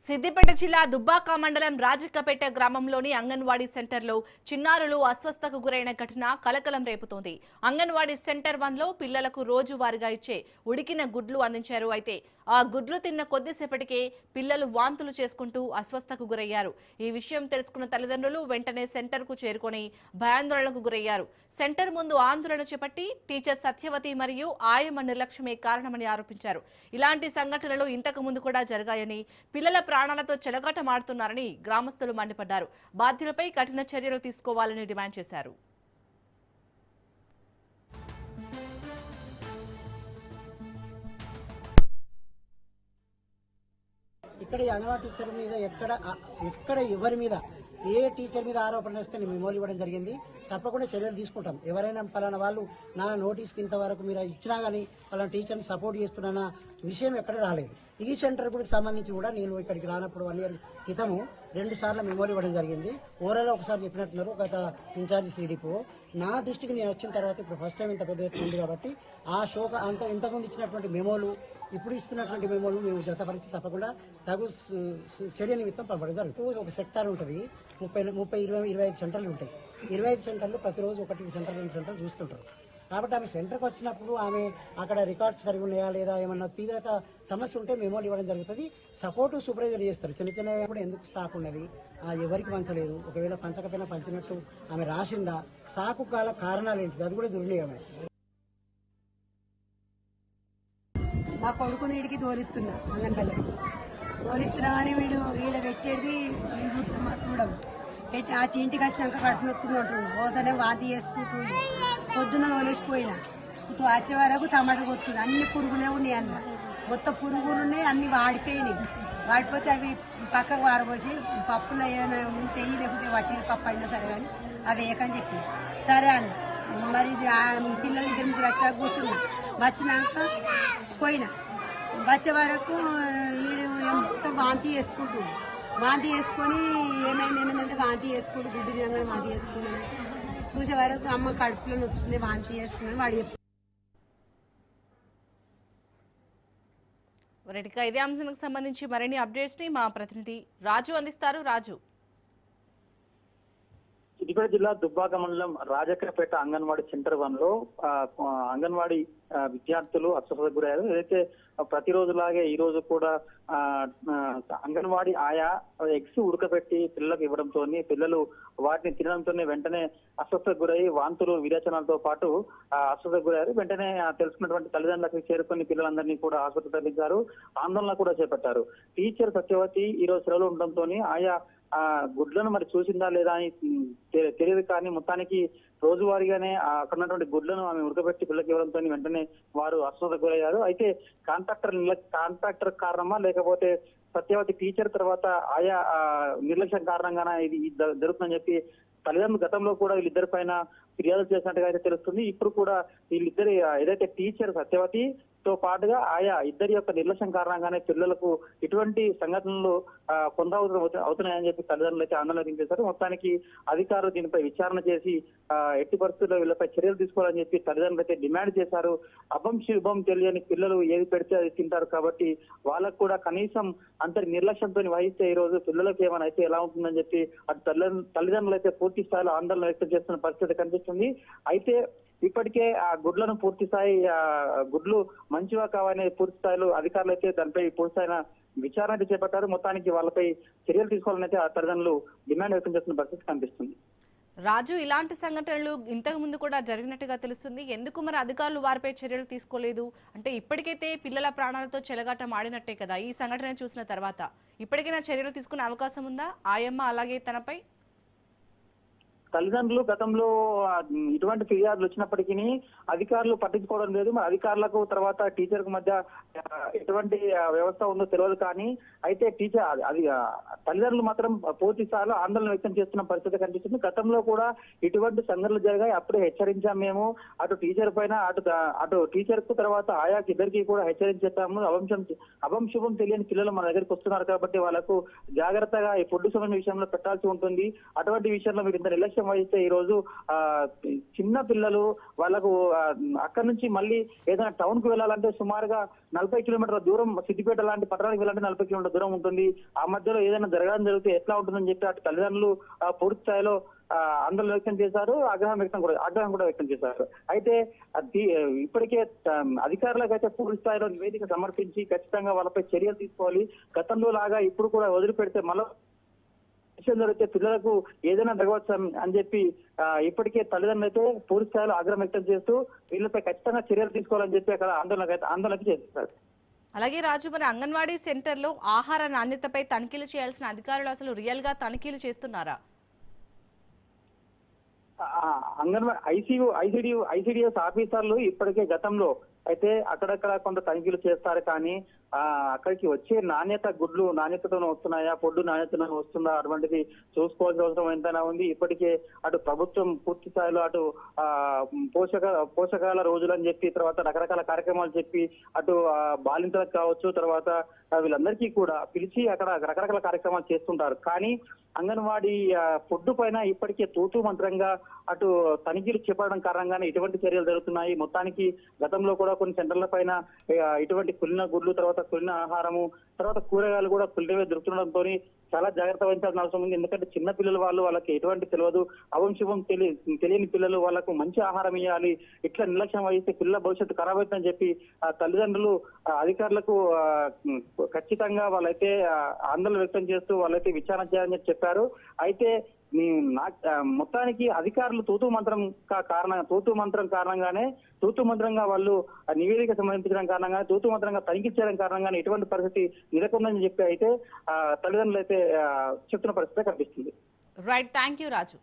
సిద్దిపేట జిల్లా దుబ్బాక మండలం రాజక్కపేట గ్రామంలోని అంగన్వాడీ సెంటర్లో చిన్నారులు అస్వస్థతకు గురైన ఘటన కలకలం రేపుతోంది. అంగన్వాడీ సెంటర్ 1లో పిల్లలకు రోజువారీగా ఇచ్చే ఉడికిన గుడ్లు అందించారు. అయితే ఆ గుడ్లు తిన్న కొద్దిసేపటికే పిల్లలు వాంతులు చేసుకుంటూ అస్వస్థతకు గురయ్యారు. ఈ విషయం తెలుసుకున్న తల్లిదండ్రులు వెంటనే సెంటర్కు చేరుకొని భయాందోళనకు గురయ్యారు. సెంటర్ ముందు ఆందోళన చేపట్టి టీచర్ సత్యవతి మరియు ఆయమ్మ నిర్లక్ష్యమే కారణమని ఆరోపించారు. ఇలాంటి సంఘటనలు ఇంతకు ముందు కూడా జరిగాయని, పిల్లల ప్రాణాలతో చెలగాటమాడుతున్నారని గ్రామస్తులు మండిపడ్డారు. బాధ్యులపై కఠిన చర్యలు తీసుకోవాలని డిమాండ్ చేశారు. ఇక్కడ ఈ అంగన్వాడీ టీచర్ మీద ఎక్కడ ఎవరి మీద ఏ టీచర్ మీద ఆరోపణ వస్తే నేను మెమోలు ఇవ్వడం జరిగింది. తప్పకుండా చర్యలు తీసుకుంటాం. ఎవరైనా పలానా వాళ్ళు నా నోటీస్కి ఇంతవరకు మీరు ఇచ్చినా కానీ పలానా టీచర్ని సపోర్ట్ చేస్తున్న విషయం ఎక్కడ రాలేదు. ఈ సెంటర్ కూడా సంబంధించి కూడా నేను ఇక్కడికి రానప్పుడు 1 ఇయర్ క్రితము 2 సార్లు మెమోలు ఇవ్వడం జరిగింది. ఓవరాల్ ఒకసారి చెప్పినట్టున్నారు గత ఇన్ఛార్జి సిడిపో. నా దృష్టికి నేను వచ్చిన తర్వాత ఇప్పుడు ఫస్ట్ టైం ఇంత పెద్ద ఎత్తున ఉంది కాబట్టి ఆ షోక ఇంతకుముందు ఇచ్చినటువంటి మెమోలు ఇప్పుడు ఇస్తున్నటువంటి మెమోలు మేము జతపరిచి తప్పకుండా తగు చర్య నిమిత్తం పంపడం జరుగుతుంది. ఒక సెక్టార్ ఉంటుంది, 25 సెంటర్లు ఉంటాయి. 25 సెంటర్లు ప్రతిరోజు 1 సెంటర్ 2 సెంటర్లు చూస్తుంటారు. కాబట్టి ఆమె సెంటర్కి వచ్చినప్పుడు ఆమె అక్కడ రికార్డ్స్ సరిగా ఉన్నాయా లేదా ఏమన్నా తీవ్రత సమస్య ఉంటే మెమోలు ఇవ్వడం జరుగుతుంది. సపోర్టు సూపర్వైజర్ చేస్తారు. చిన్న కూడా ఎందుకు స్టాక్ ఉన్నది, ఎవరికి పంచలేదు, ఒకవేళ పంచకపోయినా పంచినట్టు ఆమె రాసిందా, సాకు కారణాలు ఏంటిది, అది కూడా దుర్వినియోగమే. మా కొడుకుని వీడికి తోలిస్తున్నా అంగన్పల్లి తోలిస్తున్నా కానీ వీడు ఈడ పెట్టేది మేము చూస్తాం. మా చూడం పెట్టి ఆ ఇంటికి వచ్చినాక కడుపు నొత్తుంది అంటుండు. ఓసారి వాంతి చేసుకుంటూ పొద్దున్న తోలేసిపోయినా వచ్చే వరకు టమాటా కొత్తుంది. అన్ని పురుగులే ఉన్నాయి అన్న, మొత్తం పురుగులు ఉన్నాయి, అన్ని వాడిపోయినాయి. వాడిపోతే అవి పక్కకు వారబోసి పప్పులో ఏదైనా ఉంటే లేకపోతే వట్టి పప్పు అయినా సరే కానీ అవి వేయకని చెప్పి సరే అన్న. మరి పిల్లలు 2-3 వచ్చాక కూర్చున్నా. వచ్చినాక పోయినా వచ్చే వరకు వీడు మొత్తం వాంతి చేసుకుంటుంది. వాంతి చేసుకొని ఏమైందంటే వాంతి చేసుకుంటూ గుడ్డు తినగానే వాంతి చేసుకున్నాను. చూసే వరకు అమ్మ కడుపులో నొత్తుంది, వాంతి చేసుకున్నాను వాడు చెప్పి. ఇదే అంశానికి సంబంధించి మరిన్ని అప్డేట్స్ ని మా ప్రతినిధి రాజు అందిస్తారు. రాజు, సిద్దిపేట జిల్లా దుబ్బాక మండలం రాజక్కపేట అంగన్వాడీ సెంటర్ 1లో అంగన్వాడీ విద్యార్థులు అస్వస్థతకు గురయ్యారు. ఏదైతే ప్రతిరోజులాగే ఈ రోజు కూడా అంగన్వాడీ ఆయా ఎగ్స్ ఉడకబెట్టి పిల్లలకు ఇవ్వడంతో పిల్లలు వాటిని తినడంతోనే వెంటనే అస్వస్థతకు గురయ్యి వాంతులు విరేచనాలతో పాటు అస్వస్థతకు గురయ్యారు. వెంటనే తెలుసుకున్నటువంటి తల్లిదండ్రులకు చేరుకుని పిల్లలందరినీ కూడా ఆసుపత్రి తరలించారు. ఆందోళన కూడా చేపట్టారు. టీచర్ సత్యవతి ఈ రోజు సెలవులు ఉండడంతో ఆయా గుడ్లను మరి చూసిందా లేదా అని తెలియదు. కానీ మొత్తానికి రోజువారీగానే అక్కడ ఉన్నటువంటి గుడ్లను ఆమె ఉడకబెట్టి పిల్లకి ఇవ్వడంతో వెంటనే వారు అస్వస్థతకు గురయ్యారు. అయితే కాంట్రాక్టర్ కారణమా లేకపోతే సత్యవతి టీచర్ తర్వాత ఆయా నిర్లక్ష్యం కారణంగానే ఇది జరుగుతుందని చెప్పి తల్లిదండ్రులు గతంలో కూడా వీళ్ళిద్దరి పైన ఫిర్యాదు చేసినట్టుగా అయితే తెలుస్తుంది. ఇప్పుడు కూడా వీళ్ళిద్దరి ఏదైతే టీచర్ సత్యవతితో పాటుగా ఆయా ఇద్దరి యొక్క నిర్లక్ష్యం కారణంగానే పిల్లలకు ఇటువంటి సంఘటనలు అవుతున్నాయని చెప్పి తల్లిదండ్రులు అయితే ఆందోళన వ్యక్తం చేశారు. మొత్తానికి అధికారులు దీనిపై విచారణ చేసి ఎట్టి పరిస్థితుల్లో వీళ్ళపై చర్యలు తీసుకోవాలని చెప్పి తల్లిదండ్రులు అయితే డిమాండ్ చేశారు. అభం శుభం తెలియని పిల్లలు ఏది పెడితే అది తింటారు కాబట్టి వాళ్ళకు కూడా కనీసం అంతటి నిర్లక్ష్యంతో వహిస్తే ఈ రోజు పిల్లలకు ఏమైనా అయితే ఎలా ఉంటుందని చెప్పి అటు తల్లిదండ్రులు అయితే పూర్తి స్థాయిలో ఆందోళన వ్యక్తం చేస్తున్న పరిస్థితి కనిపిస్తుంది. అయితే ఇప్పటికే ఆ గుడ్లను పూర్తి స్థాయి గుడ్లు మంచివా కావాలనే పూర్తి స్థాయిలో అధికారులు అయితే దానిపై పూర్తి స్థాయిన విచారణ చేపట్టారు. మొత్తానికి వాళ్ళపై చర్యలు తీసుకోవాలని అయితే ఆ తల్లిదండ్రులు డిమాండ్ వ్యక్తం చేస్తున్న పరిస్థితి కనిపిస్తుంది. రాజు, ఇలాంటి సంఘటనలు ఇంతకు ముందు కూడా జరిగినట్టుగా తెలుస్తుంది. ఎందుకు మరి అధికారులు వారిపై చర్యలు తీసుకోలేదు? అంటే ఇప్పటికైతే పిల్లల ప్రాణాలతో చెలగాటం ఆడినట్టే కదా ఈ సంఘటన చూసిన తర్వాత. ఇప్పటికైనా చర్యలు తీసుకునే అవకాశం ఉందా ఆయమ్మ అలాగే తనపై? తల్లిదండ్రులు గతంలో ఇటువంటి ఫిర్యాదులు వచ్చినప్పటికీ అధికారులు పట్టించుకోవడం లేదు. మరి అధికారులకు తర్వాత టీచర్ కు మధ్య ఎటువంటి వ్యవస్థ ఉందో తెలియదు. కానీ అయితే టీచర్ అది తల్లిదండ్రులు మాత్రం పూర్తి స్థాయిలో ఆందోళన వ్యక్తం చేస్తున్న పరిస్థితి కనిపిస్తుంది. గతంలో కూడా ఇటువంటి సంఘటనలు జరిగాయి. అప్పుడే హెచ్చరించాం మేము. అటు టీచర్ పైన అటు టీచర్ కు తర్వాత ఆయాకి ఇద్దరికి కూడా హెచ్చరించాము. అభం శుభం తెలియని పిల్లలు మన దగ్గరికి వస్తున్నారు కాబట్టి వాళ్ళకు జాగ్రత్తగా ఈ ఫుడ్ సంబంధించిన విషయంలో పెట్టాల్సి ఉంటుంది. అటువంటి విషయంలో మీరు ఇంత నిర్లక్ష్యం నిర్లక్ష్యం వహిస్తే ఈ రోజు చిన్న పిల్లలు వాళ్ళకు అక్కడి నుంచి మళ్ళీ ఏదైనా టౌన్ కు వెళ్ళాలంటే సుమారుగా 40 కిలోమీటర్ల దూరం, సిద్దిపేట లాంటి పట్టణానికి వెళ్ళాలంటే 40 కిలోమీటర్ల దూరం ఉంటుంది. ఆ మధ్యలో ఏదైనా జరగడం జరిగితే ఎట్లా ఉంటుందని చెప్పి అటు తల్లిదండ్రులు పూర్తి స్థాయిలో ఆందోళన వ్యక్తం చేశారు, ఆగ్రహం కూడా వ్యక్తం చేశారు. అయితే ఇప్పటికే అధికారులకైతే పూర్తి స్థాయిలో నివేదిక సమర్పించి ఖచ్చితంగా వాళ్ళపై చర్యలు తీసుకోవాలి. గతంలో లాగా ఇప్పుడు కూడా వదిలిపెడితే మళ్ళీ విషయం జరిగితే పిల్లలకు ఏదైనా జరగవచ్చు అని చెప్పి ఇప్పటికే తల్లిదండ్రులు అయితే పూర్తి స్థాయిలో ఆగ్రహం వ్యక్తం చేస్తూ వీళ్ళపై ఖచ్చితంగా చర్యలు తీసుకోవాలని చెప్పి అక్కడ ఆందోళనకి చేస్తారు. అలాగే రాజు, మరి అంగన్వాడీ సెంటర్లో ఆహార నాణ్యతపై తనిఖీలు చేయాల్సిన అధికారులు అసలు రియల్ గా తనిఖీలు చేస్తున్నారా? అంగన్వాడీ ఐసిడిఎస్ ఆఫీసర్లు ఇప్పటికే గతంలో అయితే అక్కడక్కడ కొంత తనిఖీలు చేస్తారు, కానీ అక్కడికి వచ్చే గుడ్లు నాణ్యతతో వస్తున్నాయా, పొడ్డు నాణ్యతతో వస్తుందా అటువంటిది చూసుకోవాల్సిన అవసరం ఎంతైనా ఉంది. ఇప్పటికే అటు ప్రభుత్వం పూర్తి స్థాయిలో అటు పోషకాల రోజులు అని చెప్పి, తర్వాత రకరకాల కార్యక్రమాలు చెప్పి అటు బాలింతలకు కావచ్చు, తర్వాత వీళ్ళందరికీ కూడా పిలిచి అక్కడ రకరకాల కార్యక్రమాలు చేస్తుంటారు. కానీ అంగన్వాడీ ఫుడ్ పైన ఇప్పటికే తూతూ మంత్రంగా అటు తనిఖీలు చేపట్టడం కారణంగానే ఇటువంటి చర్యలు జరుగుతున్నాయి. మొత్తానికి గతంలో కూడా కొన్ని సెంటర్ల పైన ఇటువంటి కులిన గుడ్లు, తర్వాత కులిన ఆహారము, తర్వాత కూరగాయలు కూడా కులినవే దొరుకుతుండడంతో చాలా జాగ్రత్త వహించాల్సిన అవసరం ఉంది. ఎందుకంటే చిన్న పిల్లలు వాళ్ళకి ఎటువంటి తెలియదు, అవంశుభం తెలియని పిల్లలు, వాళ్ళకు మంచి ఆహారం ఇవ్వాలి. ఇట్లా నిర్లక్ష్యం వహిస్తే పిల్లల భవిష్యత్తు ఖరాబ్ అవుతుందని చెప్పి తల్లిదండ్రులు అధికారులకు ఖచ్చితంగా వాళ్ళైతే ఆందోళన వ్యక్తం చేస్తూ వాళ్ళైతే విచారణ చేయాలని చెప్పారు. అయితే మొత్తానికి అధికారులు తూతూ మంత్రంగా వాళ్ళు నివేదిక సమర్పించడం కారణంగానే, తూతూ మంత్రంగా తనిఖీ చేయడం కారణంగానే ఇటువంటి పరిస్థితి నెలకొందని చెప్పి అయితే తల్లిదండ్రులు అయితే చెప్తున్న పరిస్థితి కనిపిస్తుంది. Right, thank you Raju.